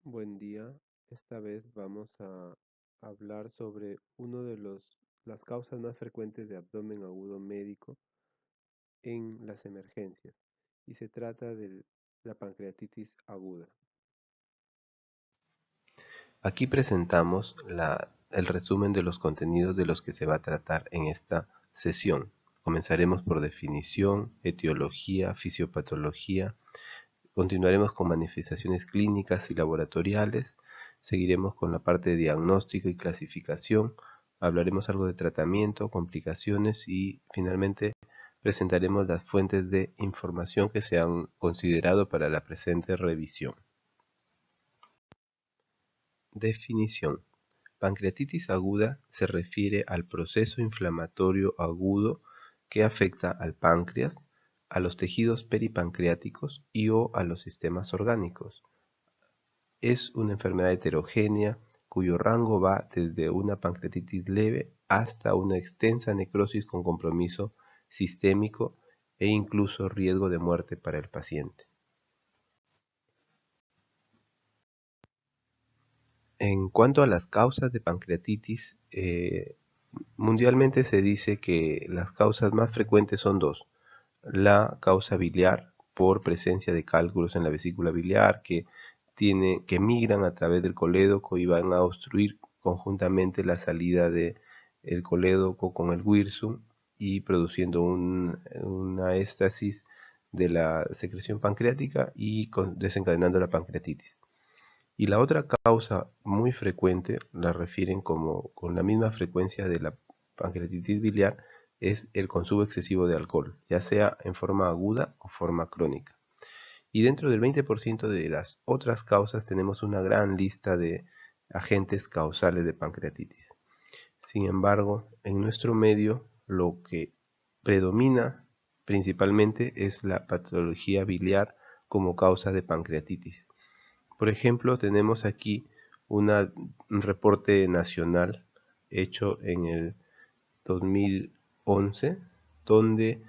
Buen día. Esta vez vamos a hablar sobre uno de las causas más frecuentes de abdomen agudo médico en las emergencias y se trata de la pancreatitis aguda. Aquí presentamos el resumen de los contenidos de los que se va a tratar en esta sesión. Comenzaremos por definición, etiología, fisiopatología, continuaremos con manifestaciones clínicas y laboratoriales, seguiremos con la parte de diagnóstico y clasificación, hablaremos algo de tratamiento, complicaciones y finalmente presentaremos las fuentes de información que se han considerado para la presente revisión. Definición: pancreatitis aguda se refiere al proceso inflamatorio agudo que afecta al páncreas, a los tejidos peripancreáticos y/o a los sistemas orgánicos. Es una enfermedad heterogénea cuyo rango va desde una pancreatitis leve hasta una extensa necrosis con compromiso sistémico e incluso riesgo de muerte para el paciente. En cuanto a las causas de pancreatitis, mundialmente se dice que las causas más frecuentes son dos: la causa biliar, por presencia de cálculos en la vesícula biliar que migran a través del colédoco y van a obstruir conjuntamente la salida del colédoco con el wirsum y produciendo una éstasis de la secreción pancreática y desencadenando la pancreatitis. Y la otra causa muy frecuente, la refieren como con la misma frecuencia de la pancreatitis biliar, es el consumo excesivo de alcohol, ya sea en forma aguda o forma crónica. Y dentro del 20% de las otras causas tenemos una gran lista de agentes causales de pancreatitis. Sin embargo, en nuestro medio lo que predomina principalmente es la patología biliar como causa de pancreatitis. Por ejemplo, tenemos aquí un reporte nacional hecho en el 2011, donde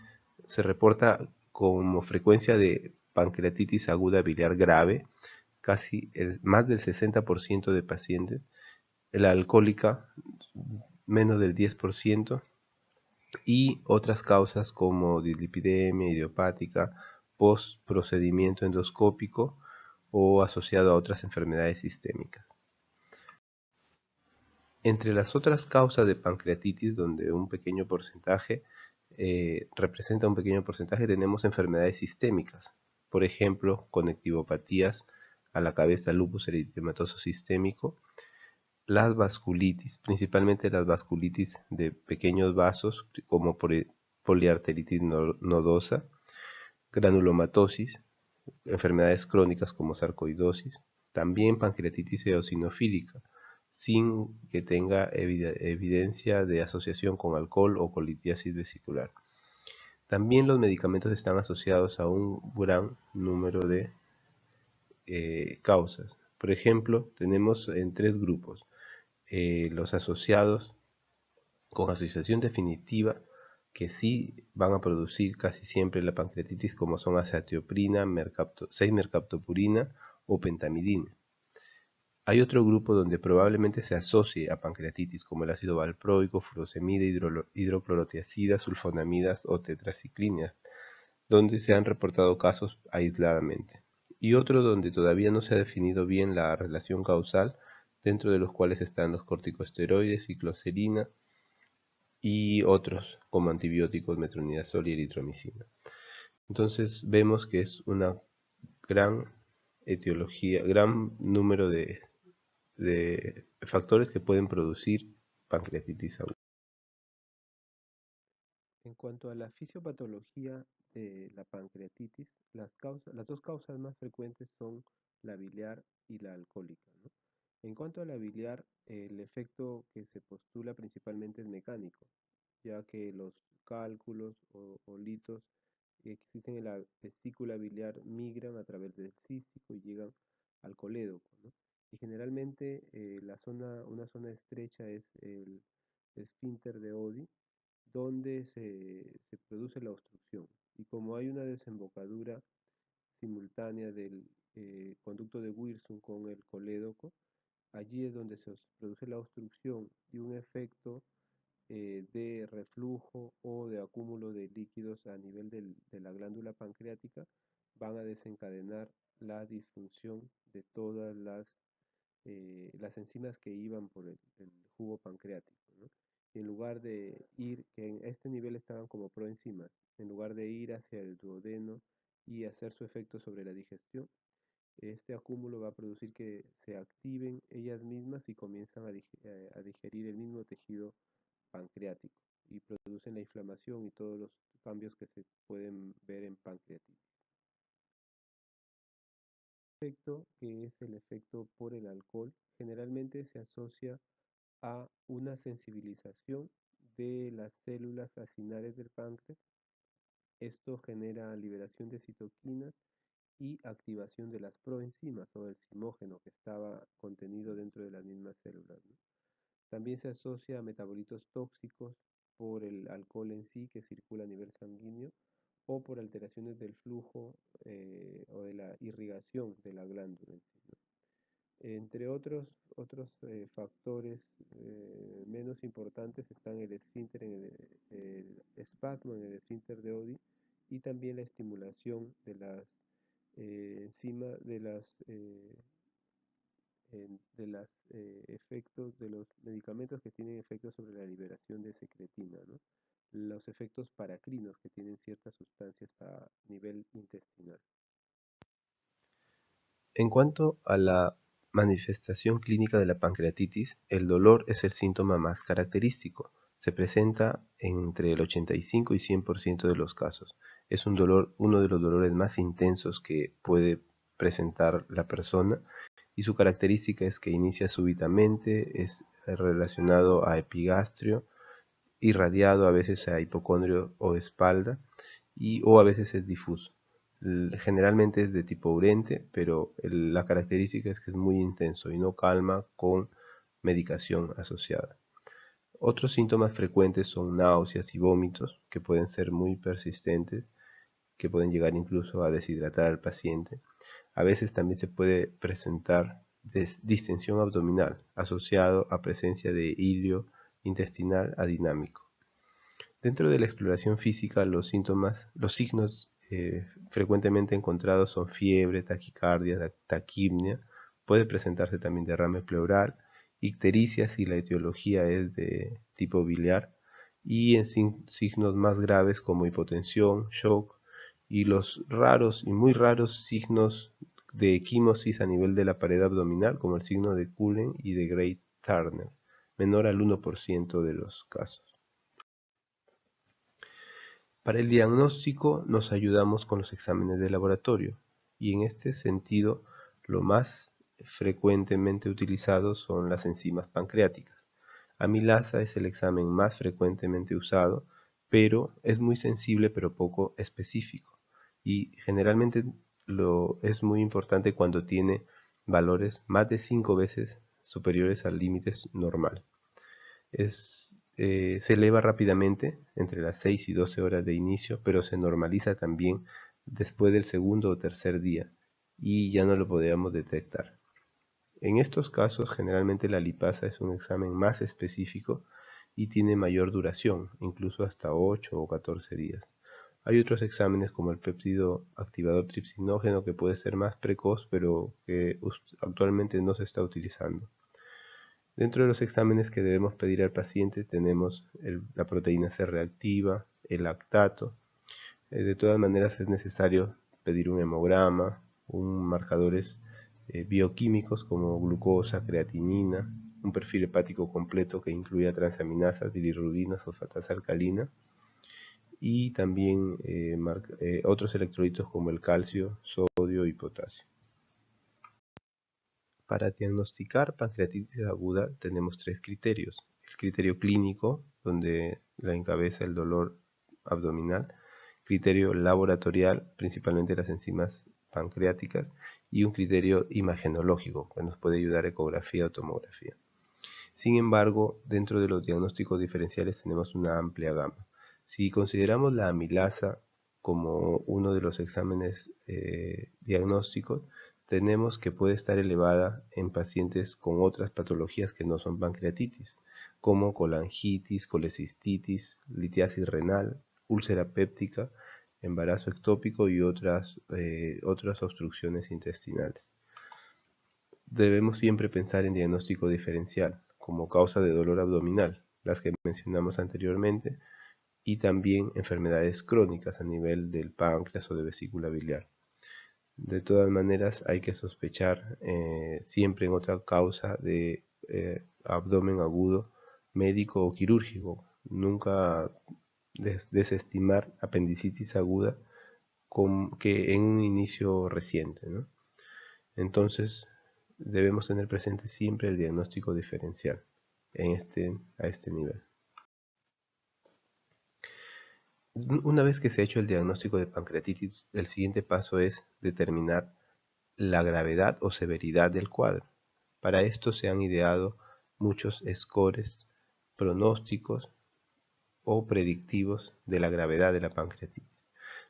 se reporta como frecuencia de pancreatitis aguda biliar grave, más del 60% de pacientes, la alcohólica menos del 10%, y otras causas como dislipidemia idiopática post procedimiento endoscópico o asociado a otras enfermedades sistémicas. Entre las otras causas de pancreatitis, donde un pequeño porcentaje representa un pequeño porcentaje, tenemos enfermedades sistémicas, por ejemplo, conectivopatías a la cabeza, lupus eritematoso sistémico, las vasculitis, principalmente las vasculitis de pequeños vasos como poliarteritis nodosa, granulomatosis, enfermedades crónicas como sarcoidosis, también pancreatitis eosinofílica, sin que tenga evidencia de asociación con alcohol o con litiasis vesicular. También los medicamentos están asociados a un gran número de causas. Por ejemplo, tenemos en tres grupos: los asociados con asociación definitiva, que sí van a producir casi siempre la pancreatitis, como son azatioprina, 6-mercaptopurina o pentamidina. Hay otro grupo donde probablemente se asocie a pancreatitis, como el ácido valproico, furosemida, hidroclorotiazida, sulfonamidas o tetraciclinas, donde se han reportado casos aisladamente. Y otro donde todavía no se ha definido bien la relación causal, dentro de los cuales están los corticosteroides, cicloserina y otros como antibióticos, metronidazol y eritromicina. Entonces vemos que es una gran etiología, gran número de factores que pueden producir pancreatitis aguda. En cuanto a la fisiopatología de la pancreatitis, las dos causas más frecuentes son la biliar y la alcohólica, ¿no? En cuanto a la biliar, el efecto que se postula principalmente es mecánico, ya que los cálculos o litos que existen en la vesícula biliar migran a través del cístico y llegan al colédoco, ¿no? Y generalmente una zona estrecha es el esfínter de Oddi, donde se produce la obstrucción. Y como hay una desembocadura simultánea del conducto de Wilson con el colédoco, allí es donde se produce la obstrucción y un efecto de reflujo o de acúmulo de líquidos a nivel de la glándula pancreática van a desencadenar la disfunción de todas las enzimas que iban por el jugo pancreático, ¿no? Y en lugar de ir, que en este nivel estaban como proenzimas, en lugar de ir hacia el duodeno y hacer su efecto sobre la digestión, este acúmulo va a producir que se activen ellas mismas y comienzan a digerir el mismo tejido pancreático y producen la inflamación y todos los cambios que se pueden ver en pancreatitis. El efecto, que es el efecto por el alcohol, generalmente se asocia a una sensibilización de las células acinales del páncreas. Esto genera liberación de citoquinas y activación de las proenzimas o del zimógeno que estaba contenido dentro de las mismas células, ¿no? También se asocia a metabolitos tóxicos por el alcohol en sí que circula a nivel sanguíneo o por alteraciones del flujo o de la irrigación de la glándula en sí, ¿no? Entre otros factores menos importantes están el esfínter, el espasmo en el esfínter de Oddi y también la estimulación de las encima de los efectos de los medicamentos que tienen efectos sobre la liberación de secretina, ¿no? Los efectos paracrinos que tienen ciertas sustancias a nivel intestinal. En cuanto a la manifestación clínica de la pancreatitis, el dolor es el síntoma más característico. Se presenta entre el 85 y 100% de los casos. Es uno de los dolores más intensos que puede presentar la persona y su característica es que inicia súbitamente, es relacionado a epigastrio, irradiado a veces a hipocondrio o espalda o a veces es difuso. Generalmente es de tipo urente, pero la característica es que es muy intenso y no calma con medicación asociada. Otros síntomas frecuentes son náuseas y vómitos, que pueden ser muy persistentes, que pueden llegar incluso a deshidratar al paciente. A veces también se puede presentar distensión abdominal, asociado a presencia de hilio intestinal adinámico. Dentro de la exploración física, los signos frecuentemente encontrados son fiebre, taquicardia, taquipnea, puede presentarse también derrame pleural, ictericia si la etiología es de tipo biliar, y en signos más graves como hipotensión, shock, y los raros y muy raros signos de equimosis a nivel de la pared abdominal, como el signo de Cullen y de Gray-Turner, menor al 1% de los casos. Para el diagnóstico nos ayudamos con los exámenes de laboratorio y en este sentido lo más frecuentemente utilizado son las enzimas pancreáticas. Amilasa es el examen más frecuentemente usado, pero es muy sensible pero poco específico y generalmente es muy importante cuando tiene valores más de 5 veces superiores al límite normal. Se eleva rápidamente entre las 6 y 12 horas de inicio, pero se normaliza también después del segundo o tercer día y ya no lo podemos detectar. En estos casos, generalmente la lipasa es un examen más específico y tiene mayor duración, incluso hasta 8 o 14 días. Hay otros exámenes como el péptido activador tripsinógeno que puede ser más precoz, pero que actualmente no se está utilizando. Dentro de los exámenes que debemos pedir al paciente tenemos la proteína C reactiva, el lactato. De todas maneras es necesario pedir un hemograma, marcadores bioquímicos como glucosa, creatinina, un perfil hepático completo que incluya transaminasas, bilirrubinas, fosfatasa alcalina y también otros electrolitos como el calcio, sodio y potasio. Para diagnosticar pancreatitis aguda tenemos 3 criterios. El criterio clínico, donde la encabeza el dolor abdominal, criterio laboratorial, principalmente las enzimas pancreáticas, y un criterio imagenológico, que nos puede ayudar ecografía o tomografía. Sin embargo, dentro de los diagnósticos diferenciales tenemos una amplia gama. Si consideramos la amilasa como uno de los exámenes diagnósticos, tenemos que puede estar elevada en pacientes con otras patologías que no son pancreatitis, como colangitis, colecistitis, litiasis renal, úlcera péptica, embarazo ectópico y otras obstrucciones intestinales. Debemos siempre pensar en diagnóstico diferencial, como causa de dolor abdominal, las que mencionamos anteriormente, y también enfermedades crónicas a nivel del páncreas o de vesícula biliar. De todas maneras, hay que sospechar siempre en otra causa de abdomen agudo médico o quirúrgico. Nunca desestimar apendicitis aguda que en un inicio reciente, ¿no? Entonces, debemos tener presente siempre el diagnóstico diferencial a este nivel. Una vez que se ha hecho el diagnóstico de pancreatitis, el siguiente paso es determinar la gravedad o severidad del cuadro. Para esto se han ideado muchos scores pronósticos o predictivos de la gravedad de la pancreatitis.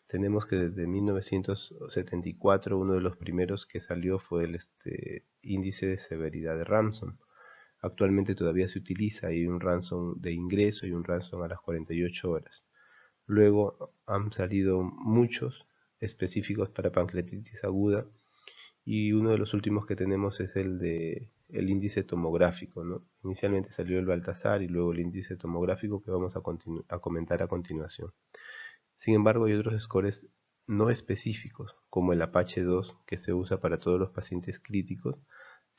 Tenemos que desde 1974 uno de los primeros que salió fue el índice de severidad de Ramsson. Actualmente todavía se utiliza, hay un Ramsson de ingreso y un Ramsson a las 48 horas. Luego han salido muchos específicos para pancreatitis aguda y uno de los últimos que tenemos es el índice tomográfico, ¿no? Inicialmente salió el Baltasar y luego el índice tomográfico que vamos a comentar a continuación. Sin embargo, hay otros scores no específicos, como el Apache 2, que se usa para todos los pacientes críticos,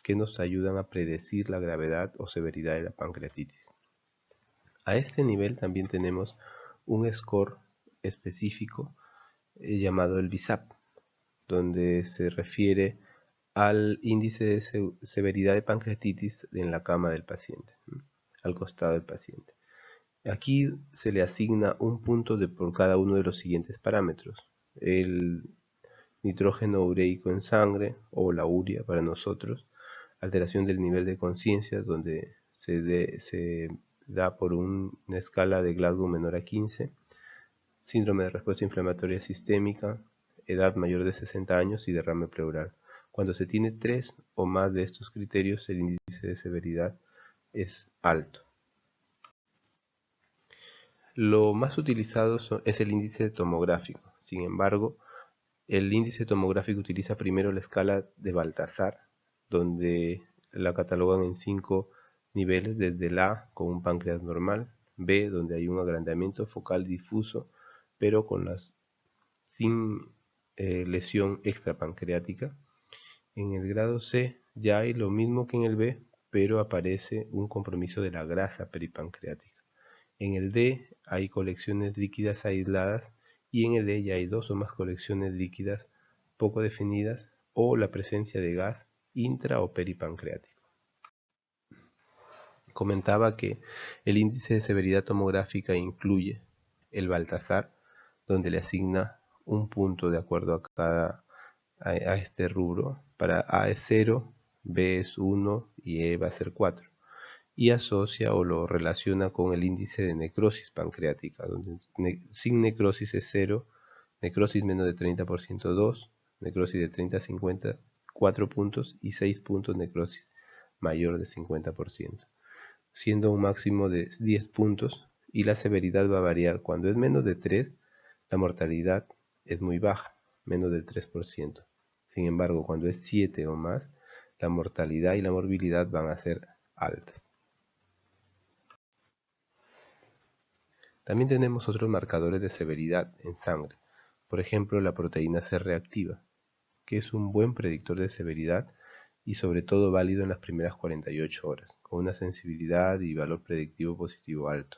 que nos ayudan a predecir la gravedad o severidad de la pancreatitis. A este nivel también tenemos un score específico llamado el BISAP, donde se refiere al índice de severidad de pancreatitis en la cama del paciente, ¿no? Al costado del paciente. Aquí se le asigna un punto por cada uno de los siguientes parámetros: el nitrógeno ureico en sangre o la urea para nosotros, alteración del nivel de conciencia, donde se da por una escala de Glasgow menor a 15, síndrome de respuesta inflamatoria sistémica, edad mayor de 60 años y derrame pleural. Cuando se tiene 3 o más de estos criterios, el índice de severidad es alto. Lo más utilizado es el índice tomográfico. Sin embargo, el índice tomográfico utiliza primero la escala de Baltasar, donde la catalogan en 5 niveles, desde el A con un páncreas normal, B donde hay un agrandamiento focal difuso, pero sin lesión extrapancreática. En el grado C ya hay lo mismo que en el B, pero aparece un compromiso de la grasa peripancreática. En el D hay colecciones líquidas aisladas y en el E ya hay 2 o más colecciones líquidas poco definidas o la presencia de gas intra o peripancreático. Comentaba que el índice de severidad tomográfica incluye el Baltasar, donde le asigna un punto de acuerdo a este rubro. Para A es 0, B es 1 y E va a ser 4. Y asocia o lo relaciona con el índice de necrosis pancreática, donde sin necrosis es 0, necrosis menos de 30% 2, necrosis de 30 a 50 4 puntos y 6 puntos necrosis mayor de 50%, siendo un máximo de 10 puntos, y la severidad va a variar. Cuando es menos de 3, la mortalidad es muy baja, menos del 3%. Sin embargo, cuando es 7 o más, la mortalidad y la morbilidad van a ser altas. También tenemos otros marcadores de severidad en sangre, por ejemplo la proteína C reactiva, que es un buen predictor de severidad y sobre todo válido en las primeras 48 horas, con una sensibilidad y valor predictivo positivo alto,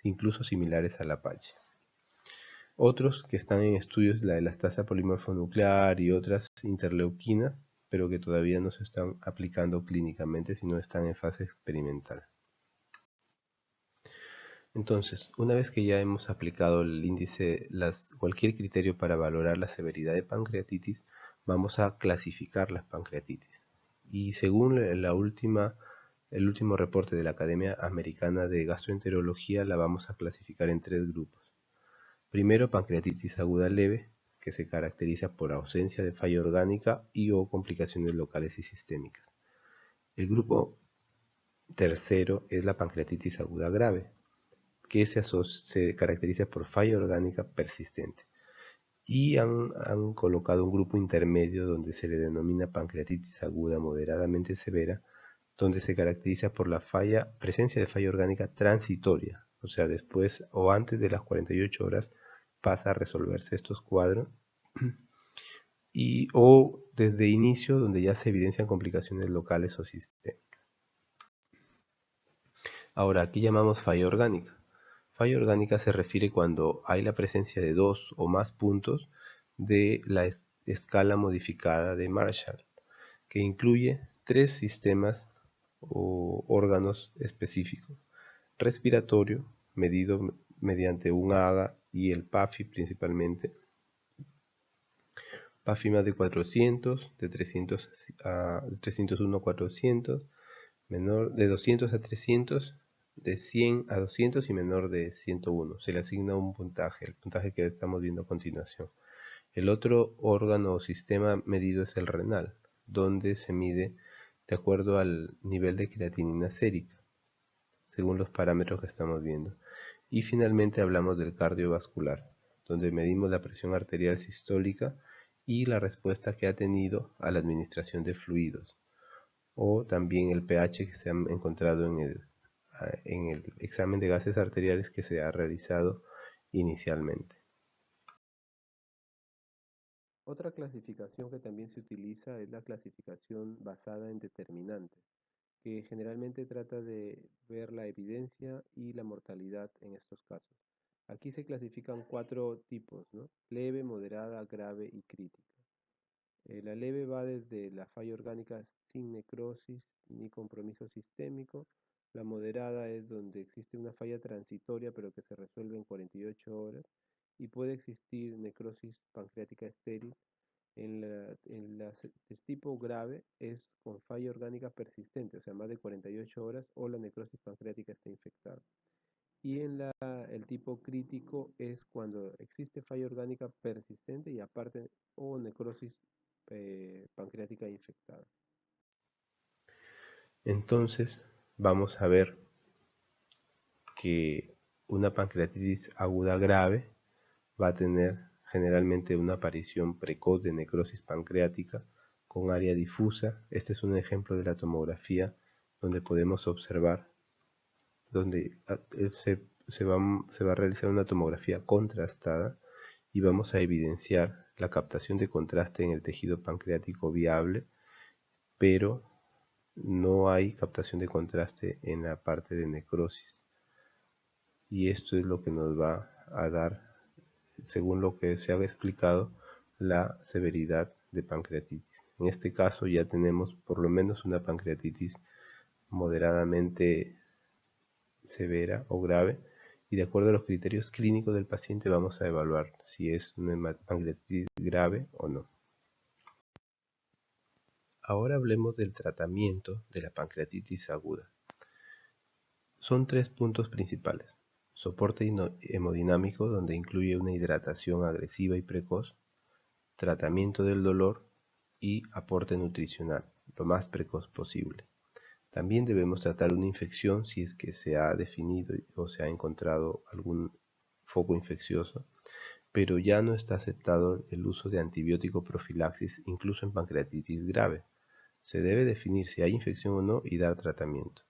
incluso similares al Apache. Otros que están en estudios, la elastasa polimorfonuclear y otras interleuquinas, pero que todavía no se están aplicando clínicamente, sino están en fase experimental. Entonces, una vez que ya hemos aplicado el índice, cualquier criterio para valorar la severidad de pancreatitis, vamos a clasificar las pancreatitis. Y según el último reporte de la Academia Americana de Gastroenterología, la vamos a clasificar en 3 grupos. Primero, pancreatitis aguda leve, que se caracteriza por ausencia de falla orgánica y o complicaciones locales y sistémicas. El grupo tercero es la pancreatitis aguda grave, que se caracteriza por falla orgánica persistente. Y han colocado un grupo intermedio donde se le denomina pancreatitis aguda moderadamente severa, donde se caracteriza por la presencia de falla orgánica transitoria, o sea, después o antes de las 48 horas pasa a resolverse estos cuadros, o desde inicio donde ya se evidencian complicaciones locales o sistémicas. Ahora, aquí llamamos falla orgánica. Falla orgánica se refiere cuando hay la presencia de dos o más puntos de la escala modificada de Marshall, que incluye tres sistemas o órganos específicos: respiratorio, medido mediante un AGA y el PAFI principalmente, PAFI más de 400, de 301 a 400, menor de 200 a 300, de 100 a 200 y menor de 101. Se le asigna un puntaje, el puntaje que estamos viendo a continuación. El otro órgano o sistema medido es el renal, donde se mide de acuerdo al nivel de creatinina sérica, según los parámetros que estamos viendo. Y finalmente hablamos del cardiovascular, donde medimos la presión arterial sistólica y la respuesta que ha tenido a la administración de fluidos, o también el pH que se ha encontrado en el examen de gases arteriales que se ha realizado inicialmente. Otra clasificación que también se utiliza es la clasificación basada en determinantes, que generalmente trata de ver la evidencia y la mortalidad en estos casos. Aquí se clasifican cuatro tipos, ¿no? Leve, moderada, grave y crítica. La leve va desde la falla orgánica sin necrosis ni compromiso sistémico. La moderada es donde existe una falla transitoria pero que se resuelve en 48 horas y puede existir necrosis pancreática estéril. El tipo grave es con falla orgánica persistente, o sea, más de 48 horas o la necrosis pancreática está infectada. Y el tipo crítico es cuando existe falla orgánica persistente y aparte o necrosis pancreática infectada. Entonces, vamos a ver que una pancreatitis aguda grave va a tener generalmente una aparición precoz de necrosis pancreática con área difusa. Este es un ejemplo de la tomografía donde podemos observar, donde se va a realizar una tomografía contrastada y vamos a evidenciar la captación de contraste en el tejido pancreático viable, pero no hay captación de contraste en la parte de necrosis. Y esto es lo que nos va a dar, según lo que se ha explicado, la severidad de pancreatitis. En este caso ya tenemos por lo menos una pancreatitis moderadamente severa o grave, y de acuerdo a los criterios clínicos del paciente vamos a evaluar si es una pancreatitis grave o no. Ahora hablemos del tratamiento de la pancreatitis aguda. Son tres puntos principales: soporte hemodinámico, donde incluye una hidratación agresiva y precoz, tratamiento del dolor y aporte nutricional, lo más precoz posible. También debemos tratar una infección si es que se ha definido o se ha encontrado algún foco infeccioso, pero ya no está aceptado el uso de antibiótico profilaxis incluso en pancreatitis grave. Se debe definir si hay infección o no y dar tratamiento.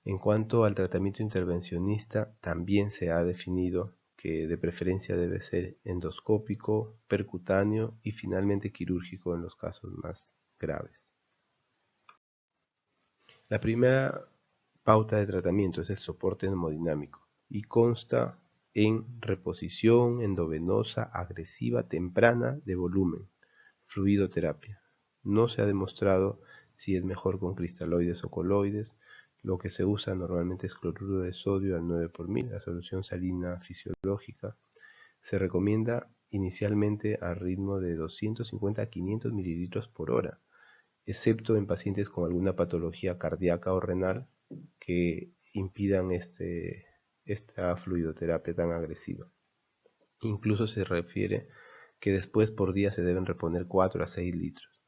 En cuanto al tratamiento intervencionista, también se ha definido que de preferencia debe ser endoscópico, percutáneo y finalmente quirúrgico en los casos más graves. La primera pauta de tratamiento es el soporte hemodinámico y consta en reposición endovenosa agresiva temprana de volumen, fluidoterapia. No se ha demostrado si es mejor con cristaloides o coloides. Lo que se usa normalmente es cloruro de sodio al 9 por 1000, la solución salina fisiológica. Se recomienda inicialmente a ritmo de 250 a 500 mililitros por hora, excepto en pacientes con alguna patología cardíaca o renal que impidan esta fluidoterapia tan agresiva. Incluso se refiere que después por día se deben reponer 4 a 6 litros,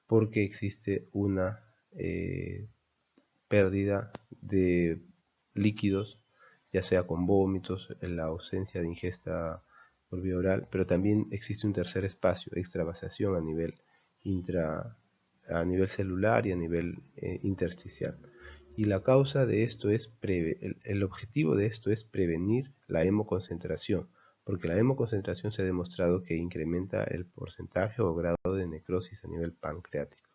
porque existe una pérdida de líquidos, ya sea con vómitos, en la ausencia de ingesta por vía oral, pero también existe un tercer espacio, extravasación a nivel celular y a nivel intersticial. Y la causa de esto es el objetivo de esto es prevenir la hemoconcentración, porque la hemoconcentración se ha demostrado que incrementa el porcentaje o grado de necrosis a nivel pancreático.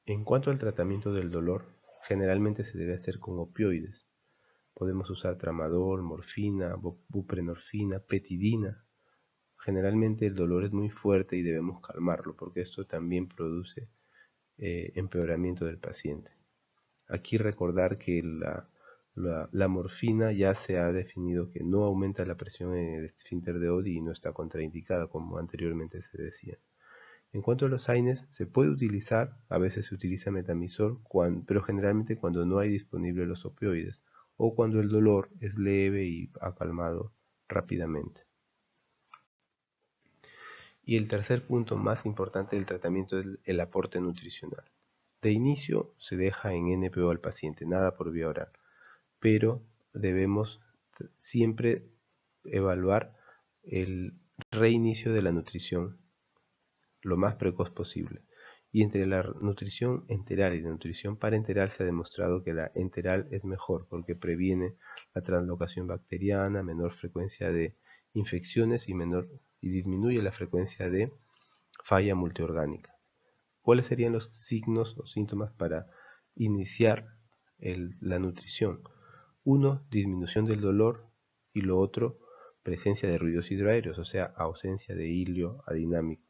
En cuanto al tratamiento del dolor, generalmente se debe hacer con opioides. Podemos usar tramadol, morfina, buprenorfina, petidina. Generalmente el dolor es muy fuerte y debemos calmarlo, porque esto también produce empeoramiento del paciente. Aquí recordar que la morfina ya se ha definido que no aumenta la presión en el esfínter de Oddi y no está contraindicada, como anteriormente se decía. En cuanto a los AINES, se puede utilizar, a veces se utiliza metamizol, pero generalmente cuando no hay disponibles los opioides o cuando el dolor es leve y ha calmado rápidamente. Y el tercer punto más importante del tratamiento es el aporte nutricional. De inicio se deja en NPO al paciente, nada por vía oral, pero debemos siempre evaluar el reinicio de la nutrición lo más precoz posible. Y entre la nutrición enteral y la nutrición parenteral se ha demostrado que la enteral es mejor porque previene la translocación bacteriana, menor frecuencia de infecciones y disminuye la frecuencia de falla multiorgánica. ¿Cuáles serían los signos o síntomas para iniciar la nutrición? Uno, disminución del dolor, y lo otro, presencia de ruidos hidroaéreos, o sea, ausencia de hilio adinámico.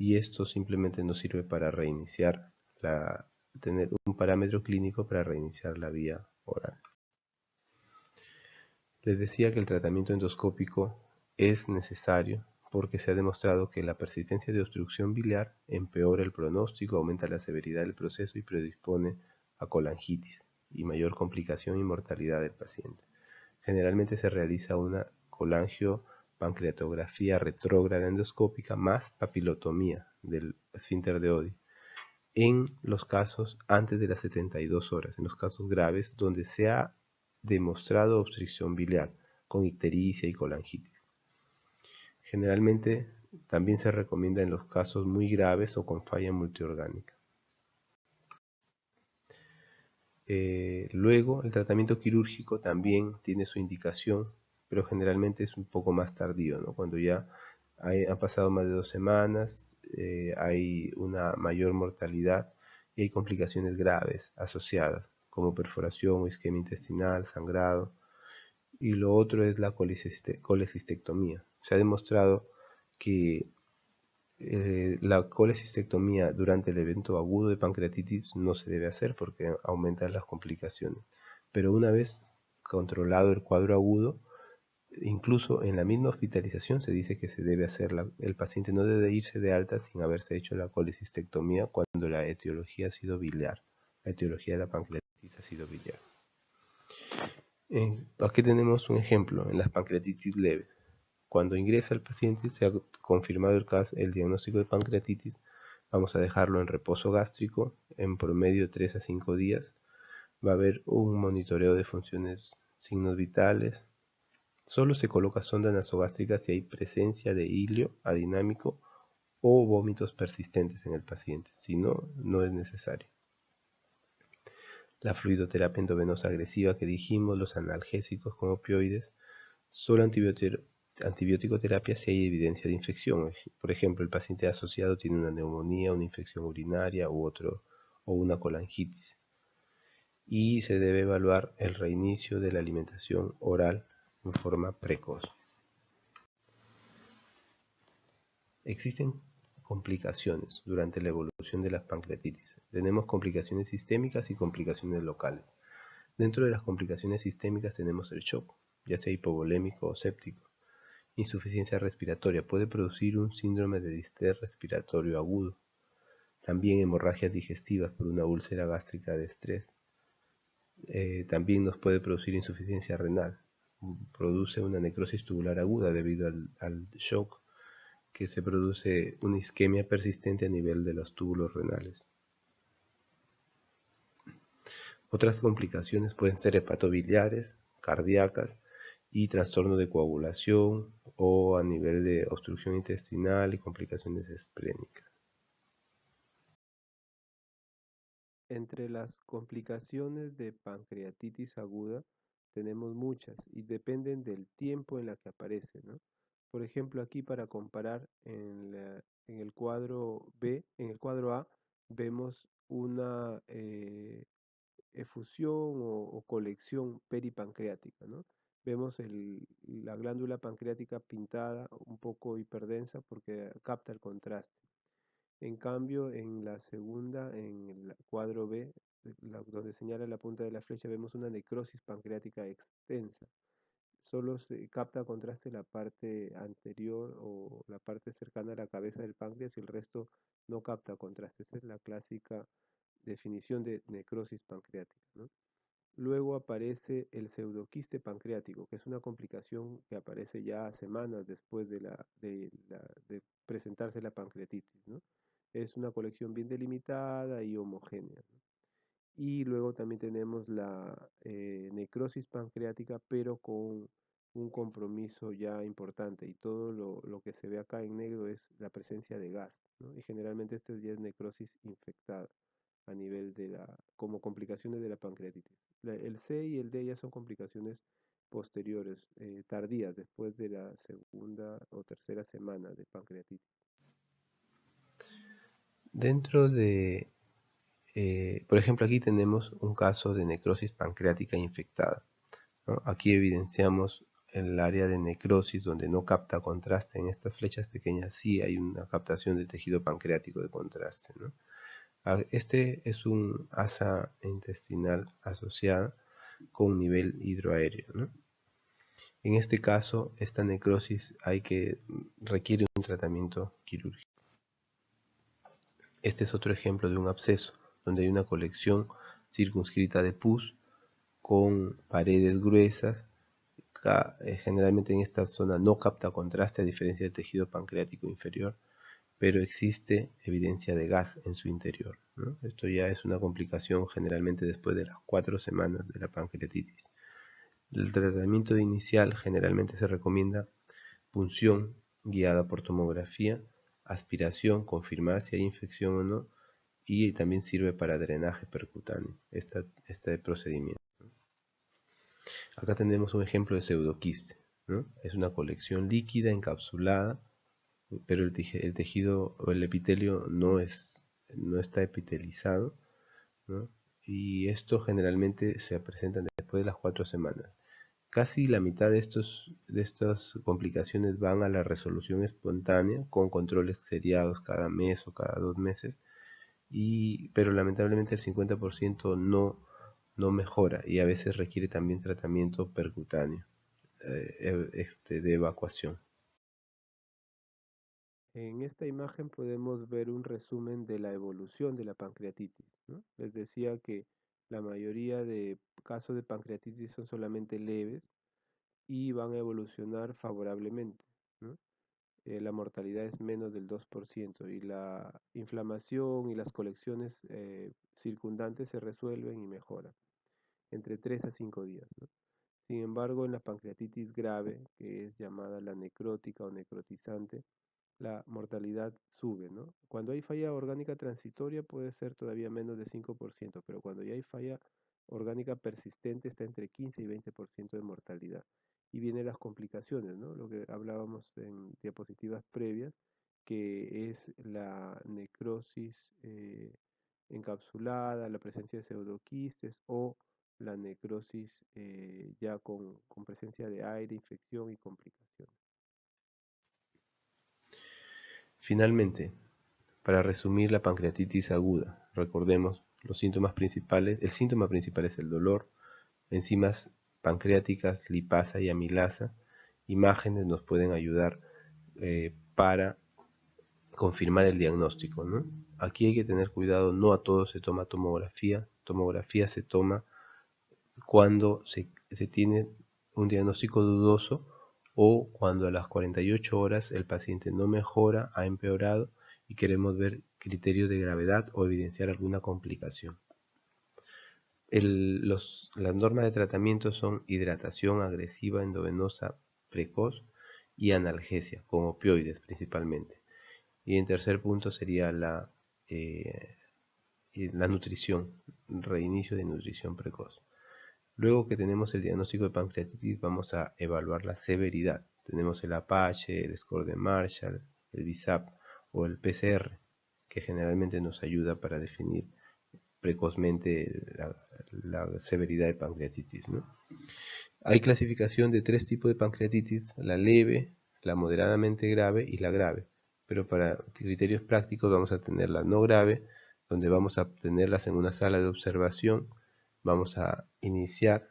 Y esto simplemente nos sirve para reiniciar tener un parámetro clínico para reiniciar la vía oral. Les decía que el tratamiento endoscópico es necesario porque se ha demostrado que la persistencia de obstrucción biliar empeora el pronóstico, aumenta la severidad del proceso y predispone a colangitis y mayor complicación y mortalidad del paciente. Generalmente se realiza una colangiopancreatografía retrógrada endoscópica más papilotomía del esfínter de Oddi en los casos antes de las 72 horas, en los casos graves donde se ha demostrado obstrucción biliar con ictericia y colangitis. Generalmente también se recomienda en los casos muy graves o con falla multiorgánica. Luego, el tratamiento quirúrgico también tiene su indicación, pero generalmente es un poco más tardío, ¿no? Cuando ya han pasado más de 2 semanas, hay una mayor mortalidad y hay complicaciones graves asociadas, como perforación o isquemia intestinal, sangrado. Y lo otro es la colecistectomía. Se ha demostrado que la colecistectomía durante el evento agudo de pancreatitis no se debe hacer porque aumentan las complicaciones. Pero una vez controlado el cuadro agudo, incluso en la misma hospitalización se dice que se debe hacer, el paciente no debe irse de alta sin haberse hecho la colecistectomía cuando la etiología ha sido biliar. La etiología de la pancreatitis ha sido biliar. Aquí tenemos un ejemplo en las pancreatitis leves. Cuando ingresa el paciente, se ha confirmado el diagnóstico de pancreatitis, vamos a dejarlo en reposo gástrico, en promedio 3 a 5 días. Va a haber un monitoreo de funciones, signos vitales. Solo se coloca sonda nasogástrica si hay presencia de hilio adinámico o vómitos persistentes en el paciente. Si no, no es necesario. La fluidoterapia endovenosa agresiva que dijimos, los analgésicos con opioides, solo antibiótico terapia si hay evidencia de infección. Por ejemplo, el paciente asociado tiene una neumonía, una infección urinaria o una colangitis. Y se debe evaluar el reinicio de la alimentación oral en forma precoz. Existen complicaciones durante la evolución de las pancreatitis. Tenemos complicaciones sistémicas y complicaciones locales. Dentro de las complicaciones sistémicas tenemos el shock, ya sea hipovolémico o séptico. Insuficiencia respiratoria puede producir un síndrome de distrés respiratorio agudo. También hemorragias digestivas por una úlcera gástrica de estrés. También nos puede producir insuficiencia renal. produce una necrosis tubular aguda debido al shock, que se produce una isquemia persistente a nivel de los túbulos renales. Otras complicaciones pueden ser hepatobiliares, cardíacas y trastorno de coagulación o a nivel de obstrucción intestinal y complicaciones esplénicas. Entre las complicaciones de pancreatitis aguda tenemos muchas y dependen del tiempo en la que aparece, ¿no? Por ejemplo, aquí para comparar en el cuadro B, en el cuadro A, vemos una efusión o colección peripancreática, ¿no? Vemos la glándula pancreática pintada, un poco hiperdensa porque capta el contraste. En cambio, en la segunda, en el cuadro B, donde señala la punta de la flecha, vemos una necrosis pancreática extensa. Solo se capta contraste la parte anterior o la parte cercana a la cabeza del páncreas y el resto no capta contraste. Esa es la clásica definición de necrosis pancreática, ¿no? Luego aparece el pseudoquiste pancreático, que es una complicación que aparece ya semanas después de presentarse la pancreatitis, ¿no? Es una colección bien delimitada y homogénea, ¿no? Y luego también tenemos la necrosis pancreática, pero con un compromiso ya importante. Y todo lo que se ve acá en negro es la presencia de gas, ¿no? Y generalmente esto ya es necrosis infectada a nivel como complicaciones de la pancreatitis. El C y el D ya son complicaciones posteriores, tardías, después de la segunda o tercera semana de pancreatitis. Dentro de, por ejemplo, aquí tenemos un caso de necrosis pancreática infectada, ¿no? Aquí evidenciamos el área de necrosis donde no capta contraste. En estas flechas pequeñas sí hay una captación de tejido pancreático de contraste, ¿no? Este es un asa intestinal asociada con un nivel hidroaéreo, ¿no? En este caso, esta necrosis requiere un tratamiento quirúrgico. Este es otro ejemplo de un absceso, donde hay una colección circunscrita de pus con paredes gruesas. Generalmente en esta zona no capta contraste a diferencia del tejido pancreático inferior, pero existe evidencia de gas en su interior, ¿no? Esto ya es una complicación generalmente después de las 4 semanas de la pancreatitis. El tratamiento inicial generalmente se recomienda punción guiada por tomografía, aspiración, confirmar si hay infección o no, y también sirve para drenaje percutáneo este procedimiento. Acá tenemos un ejemplo de pseudoquiste, ¿no? Es una colección líquida encapsulada, pero el tejido o el epitelio no está epitelizado, ¿no? Y esto generalmente se presenta después de las 4 semanas. Casi la mitad de estas complicaciones van a la resolución espontánea con controles seriados cada mes o cada 2 meses, pero lamentablemente el 50% no mejora y a veces requiere también tratamiento percutáneo de evacuación. En esta imagen podemos ver un resumen de la evolución de la pancreatitis, ¿no? Les decía que la mayoría de casos de pancreatitis son solamente leves y van a evolucionar favorablemente, ¿no? La mortalidad es menos del 2% y la inflamación y las colecciones circundantes se resuelven y mejoran entre 3 a 5 días, ¿no? Sin embargo, en la pancreatitis grave, que es llamada la necrótica o necrotizante, la mortalidad sube, ¿no? Cuando hay falla orgánica transitoria puede ser todavía menos de 5%, pero cuando ya hay falla orgánica persistente está entre 15 y 20% de mortalidad. Y vienen las complicaciones, ¿no? Lo que hablábamos en diapositivas previas, que es la necrosis encapsulada, la presencia de pseudoquistes o la necrosis ya con presencia de aire, infección y complicaciones. Finalmente, para resumir la pancreatitis aguda, recordemos los síntomas principales. El síntoma principal es el dolor, enzimas pancreáticas, lipasa y amilasa. Imágenes nos pueden ayudar para confirmar el diagnóstico, ¿no? Aquí hay que tener cuidado, no a todos se toma tomografía. Tomografía se toma cuando se tiene un diagnóstico dudoso o cuando a las 48 horas el paciente no mejora, ha empeorado y queremos ver criterios de gravedad o evidenciar alguna complicación. Las normas de tratamiento son hidratación agresiva endovenosa precoz y analgesia, con opioides principalmente. Y en tercer punto sería la nutrición, reinicio de nutrición precoz. Luego que tenemos el diagnóstico de pancreatitis, vamos a evaluar la severidad. Tenemos el Apache, el score de Marshall, el BISAP o el PCR, que generalmente nos ayuda para definir precozmente la severidad de pancreatitis, ¿no? Hay clasificación de 3 tipos de pancreatitis: la leve, la moderadamente grave y la grave. Pero para criterios prácticos vamos a tener la no grave, donde vamos a tenerlas en una sala de observación. Vamos a iniciar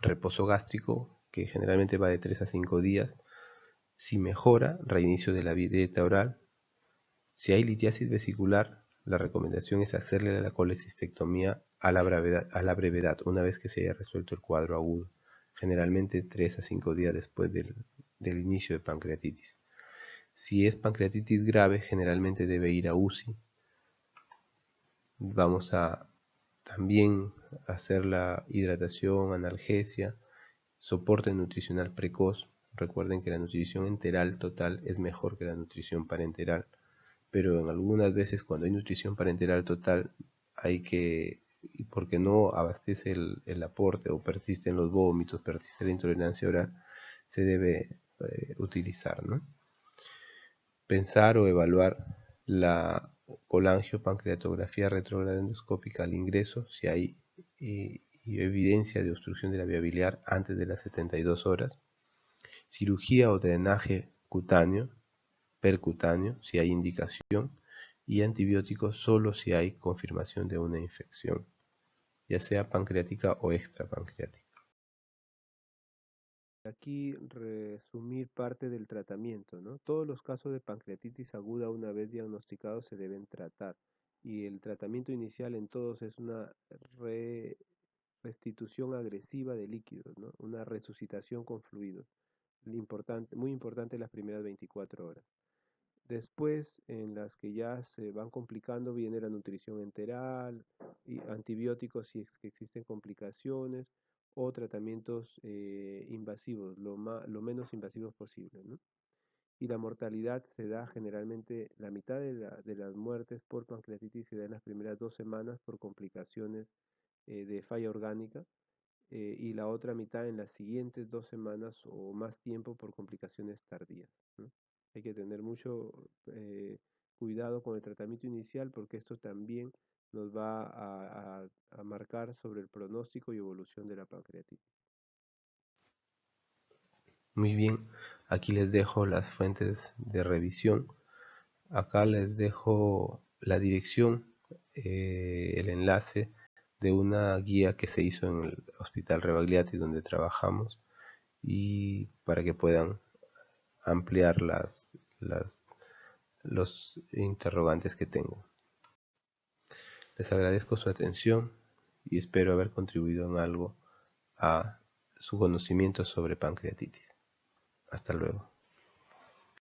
reposo gástrico, que generalmente va de 3 a 5 días. Si mejora, reinicio de la dieta oral. Si hay litiasis vesicular, la recomendación es hacerle la colecistectomía a la brevedad, una vez que se haya resuelto el cuadro agudo, generalmente 3 a 5 días después del inicio de pancreatitis. Si es pancreatitis grave, generalmente debe ir a UCI. Vamos a también hacer la hidratación, analgesia, soporte nutricional precoz. Recuerden que la nutrición enteral total es mejor que la nutrición parenteral, pero en algunas veces cuando hay nutrición parenteral total porque no abastece el aporte o persisten los vómitos, persiste la intolerancia oral, se debe utilizar, ¿no? Pensar o evaluar la colangiopancreatografía retrógrada endoscópica al ingreso, si hay evidencia de obstrucción de la vía biliar antes de las 72 horas. Cirugía o drenaje cutáneo, percutáneo, si hay indicación, y antibióticos solo si hay confirmación de una infección, ya sea pancreática o extrapancreática. Aquí resumir parte del tratamiento, ¿no? Todos los casos de pancreatitis aguda una vez diagnosticados se deben tratar y el tratamiento inicial en todos es una restitución agresiva de líquidos, ¿no? Una resucitación con fluidos. Muy importante las primeras 24 horas. Después, en las que ya se van complicando, viene la nutrición enteral y antibióticos si es que existen complicaciones o tratamientos invasivos, lo menos invasivos posible, ¿no? Y la mortalidad se da generalmente, la mitad de las muertes por pancreatitis se da en las primeras 2 semanas por complicaciones de falla orgánica y la otra mitad en las siguientes 2 semanas o más tiempo por complicaciones tardías, ¿no? Hay que tener mucho cuidado con el tratamiento inicial porque esto también nos va a marcar sobre el pronóstico y evolución de la pancreatitis. Muy bien, aquí les dejo las fuentes de revisión. Acá les dejo la dirección, el enlace de una guía que se hizo en el Hospital Rebagliati donde trabajamos, y para que puedan ampliar los interrogantes que tengo. Les agradezco su atención y espero haber contribuido en algo a su conocimiento sobre pancreatitis. Hasta luego.